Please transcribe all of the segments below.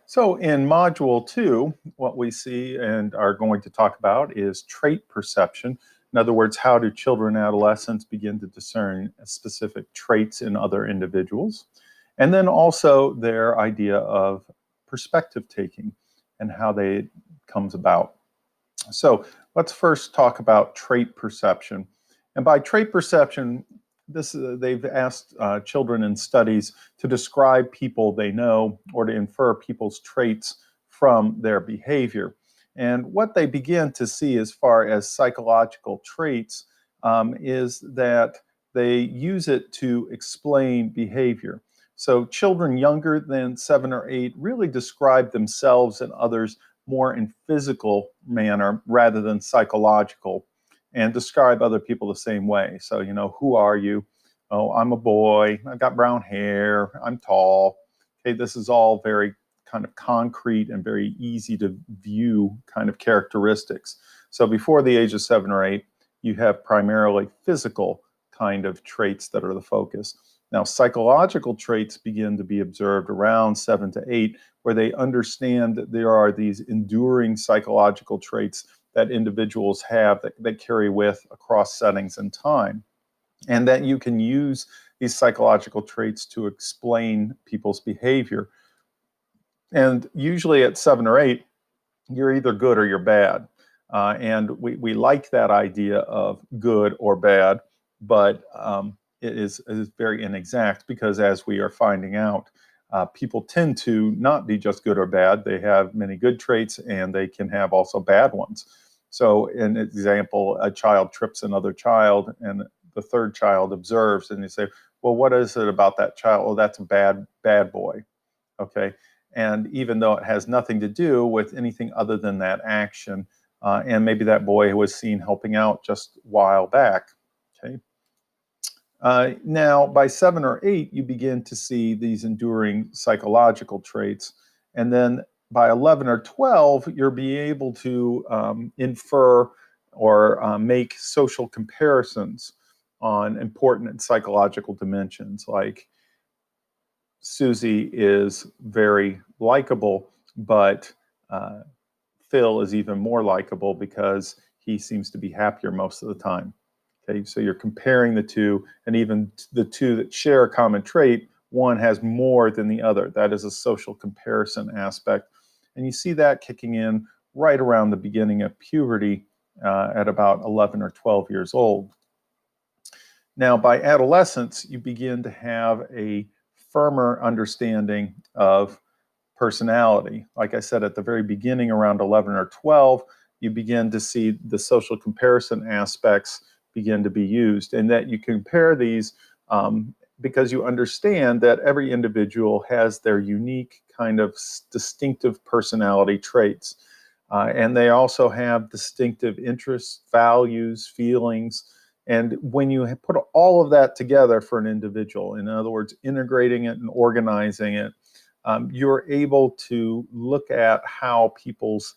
So in Module 2, what we see and are going to talk about is trait perception. In other words, how do children and adolescents begin to discern specific traits in other individuals? And then also their idea of perspective taking and how they comes about. So let's first talk about trait perception. And by trait perception, they've asked children in studies to describe people they know or to infer people's traits from their behavior. And what they begin to see as far as psychological traits is that they use it to explain behavior. So children younger than 7 or 8 really describe themselves and others more in physical manner rather than psychological, and describe other people the same way. So, who are you? Oh, I'm a boy. I've got brown hair. I'm tall. Okay, this is all very kind of concrete and very easy to view kind of characteristics. So before the age of 7 or 8, you have primarily physical kind of traits that are the focus. Now, psychological traits begin to be observed around 7 to 8, where they understand that there are these enduring psychological traits that individuals have that carry with across settings and time, and that you can use these psychological traits to explain people's behavior. And usually at 7 or 8, you're either good or you're bad. And we like that idea of good or bad, but it is very inexact because, as we are finding out, people tend to not be just good or bad. They have many good traits and they can have also bad ones. So, an example, a child trips another child and the third child observes and you say, well, what is it about that child? Oh, that's a bad boy. Okay. And even though it has nothing to do with anything other than that action, and maybe that boy was seen helping out just a while back. Okay. Now, by 7 or 8, you begin to see these enduring psychological traits. And then by 11 or 12, you'll be able to infer or make social comparisons on important psychological dimensions, like Susie is very likable, but Phil is even more likable because he seems to be happier most of the time. Okay, so you're comparing the two, and even the two that share a common trait, one has more than the other. That is a social comparison aspect. And you see that kicking in right around the beginning of puberty at about 11 or 12 years old. Now, by adolescence, you begin to have a firmer understanding of personality. Like I said, at the very beginning, around 11 or 12, you begin to see the social comparison aspects begin to be used, and that you compare these because you understand that every individual has their unique kind of distinctive personality traits. And they also have distinctive interests, values, feelings. And when you put all of that together for an individual, in other words, integrating it and organizing it, you're able to look at how people's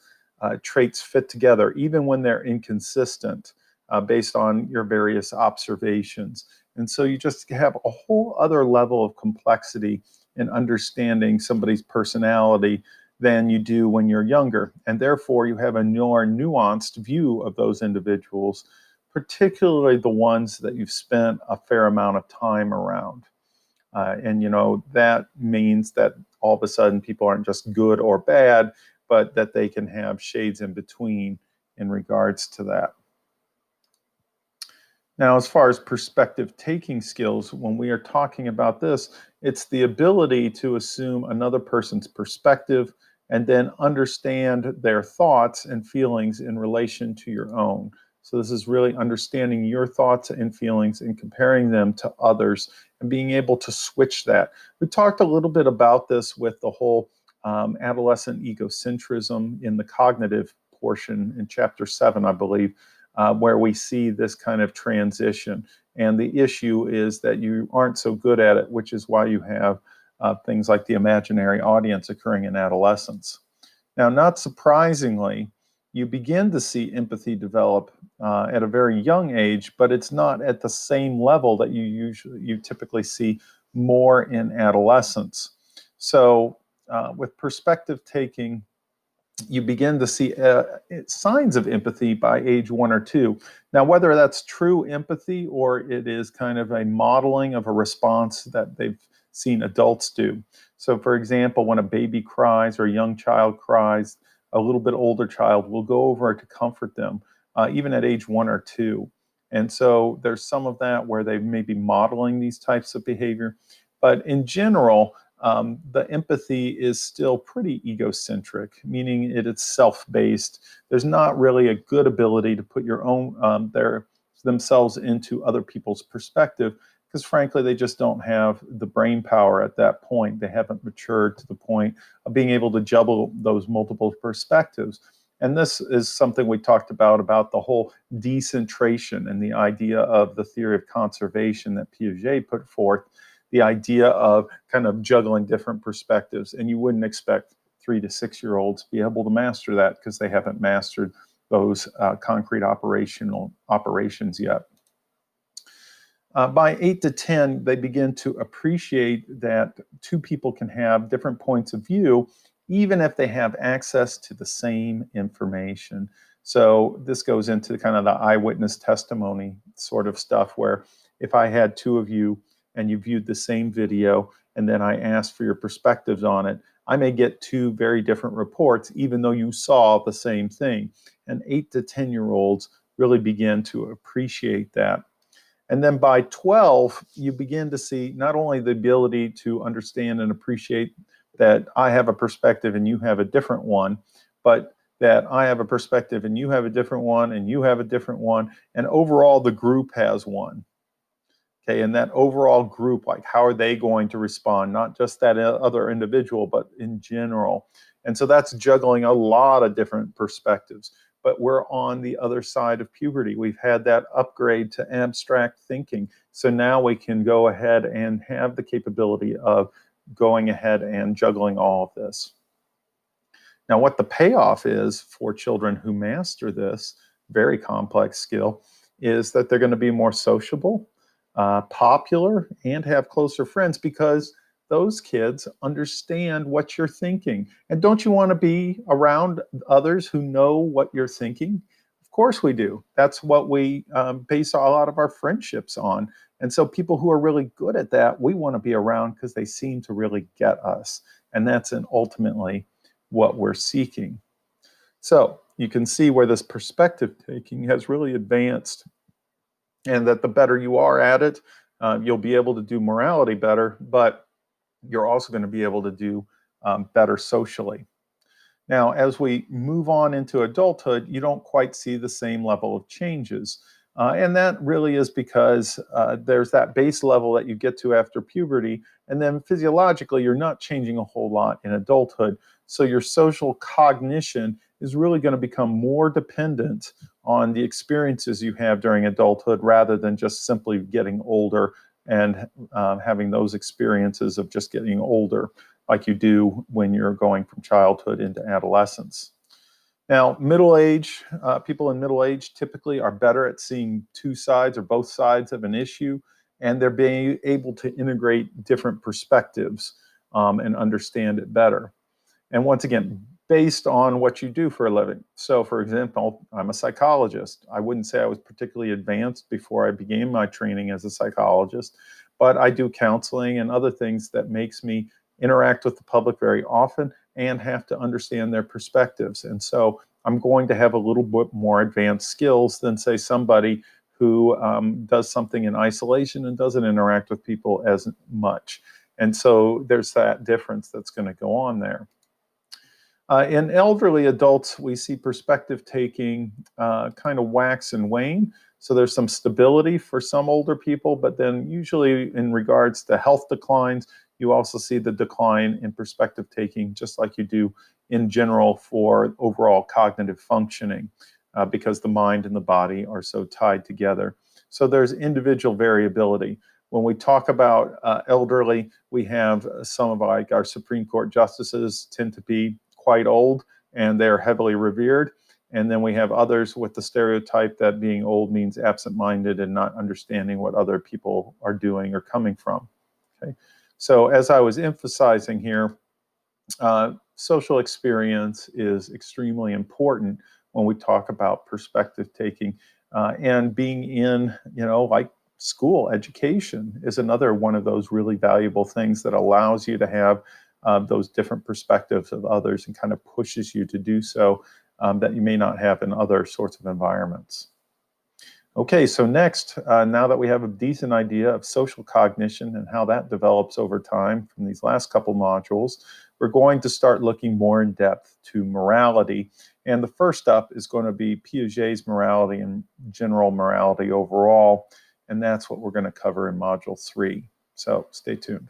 traits fit together, even when they're inconsistent, based on your various observations. And so you just have a whole other level of complexity in understanding somebody's personality than you do when you're younger. And therefore, you have a more nuanced view of those individuals, particularly the ones that you've spent a fair amount of time around. And that means that all of a sudden people aren't just good or bad, but that they can have shades in between in regards to that. Now, as far as perspective taking skills, when we are talking about this, it's the ability to assume another person's perspective and then understand their thoughts and feelings in relation to your own. So this is really understanding your thoughts and feelings and comparing them to others and being able to switch that. We talked a little bit about this with the whole adolescent egocentrism in the cognitive portion in chapter 7, I believe, where we see this kind of transition. And the issue is that you aren't so good at it, which is why you have things like the imaginary audience occurring in adolescence. Now, not surprisingly, you begin to see empathy develop at a very young age, but it's not at the same level that you typically see more in adolescence. So with perspective taking, you begin to see signs of empathy by age 1 or 2. Now, whether that's true empathy or it is kind of a modeling of a response that they've seen adults do. So, for example, when a baby cries or a young child cries, a little bit older child will go over to comfort them, even at age 1 or 2. And so there's some of that where they may be modeling these types of behavior. But in general, the empathy is still pretty egocentric, meaning it's self-based. There's not really a good ability to put your own themselves into other people's perspective, because frankly, they just don't have the brain power at that point. They haven't matured to the point of being able to juggle those multiple perspectives. And this is something we talked about the whole decentration and the idea of the theory of conservation that Piaget put forth, the idea of kind of juggling different perspectives. And you wouldn't expect 3 to 6 year olds to be able to master that because they haven't mastered those concrete operations yet. By 8 to 10, they begin to appreciate that two people can have different points of view, even if they have access to the same information. So this goes into kind of the eyewitness testimony sort of stuff, where if I had two of you and you viewed the same video and then I asked for your perspectives on it, I may get two very different reports, even though you saw the same thing. And 8 to 10-year-olds really begin to appreciate that. And then by 12, you begin to see not only the ability to understand and appreciate that I have a perspective and you have a different one, but that I have a perspective and you have a different one and you have a different one, and overall the group has one. Okay, and that overall group, like how are they going to respond? Not just that other individual, but in general. And so that's juggling a lot of different perspectives. But we're on the other side of puberty. We've had that upgrade to abstract thinking. So now we can go ahead and have the capability of going ahead and juggling all of this. Now, what the payoff is for children who master this very complex skill is that they're going to be more sociable, popular, and have closer friends, because those kids understand what you're thinking. And don't you want to be around others who know what you're thinking? Of course we do. That's what we base a lot of our friendships on. And so people who are really good at that, we want to be around because they seem to really get us. And that's ultimately what we're seeking. So you can see where this perspective taking has really advanced, and that the better you are at it, you'll be able to do morality better, but you're also going to be able to do better socially. Now, as we move on into adulthood, you don't quite see the same level of changes. And that really is because there's that base level that you get to after puberty, and then physiologically, you're not changing a whole lot in adulthood. So your social cognition is really going to become more dependent on the experiences you have during adulthood, rather than just simply getting older and having those experiences of just getting older like you do when you're going from childhood into adolescence. Now, middle age, people in middle age typically are better at seeing two sides or both sides of an issue, and they're being able to integrate different perspectives and understand it better. And once again, based on what you do for a living. So, for example, I'm a psychologist. I wouldn't say I was particularly advanced before I began my training as a psychologist, but I do counseling and other things that makes me interact with the public very often and have to understand their perspectives. And so I'm going to have a little bit more advanced skills than, say, somebody who does something in isolation and doesn't interact with people as much. And so there's that difference that's going to go on there. In elderly adults, we see perspective taking kind of wax and wane. So there's some stability for some older people, but then usually in regards to health declines, you also see the decline in perspective taking, just like you do in general for overall cognitive functioning, because the mind and the body are so tied together. So there's individual variability. When we talk about elderly, we have some of our Supreme Court justices tend to be quite old, and they're heavily revered. And then we have others with the stereotype that being old means absent-minded and not understanding what other people are doing or coming from. Okay. So as I was emphasizing here, Social experience is extremely important when we talk about perspective taking, and being in, like school education is another one of those really valuable things that allows you to have those different perspectives of others and kind of pushes you to do so that you may not have in other sorts of environments. Okay, so next, now that we have a decent idea of social cognition and how that develops over time from these last couple modules, we're going to start looking more in depth to morality. And the first up is going to be Piaget's morality and general morality overall. And that's what we're going to cover in Module 3. So stay tuned.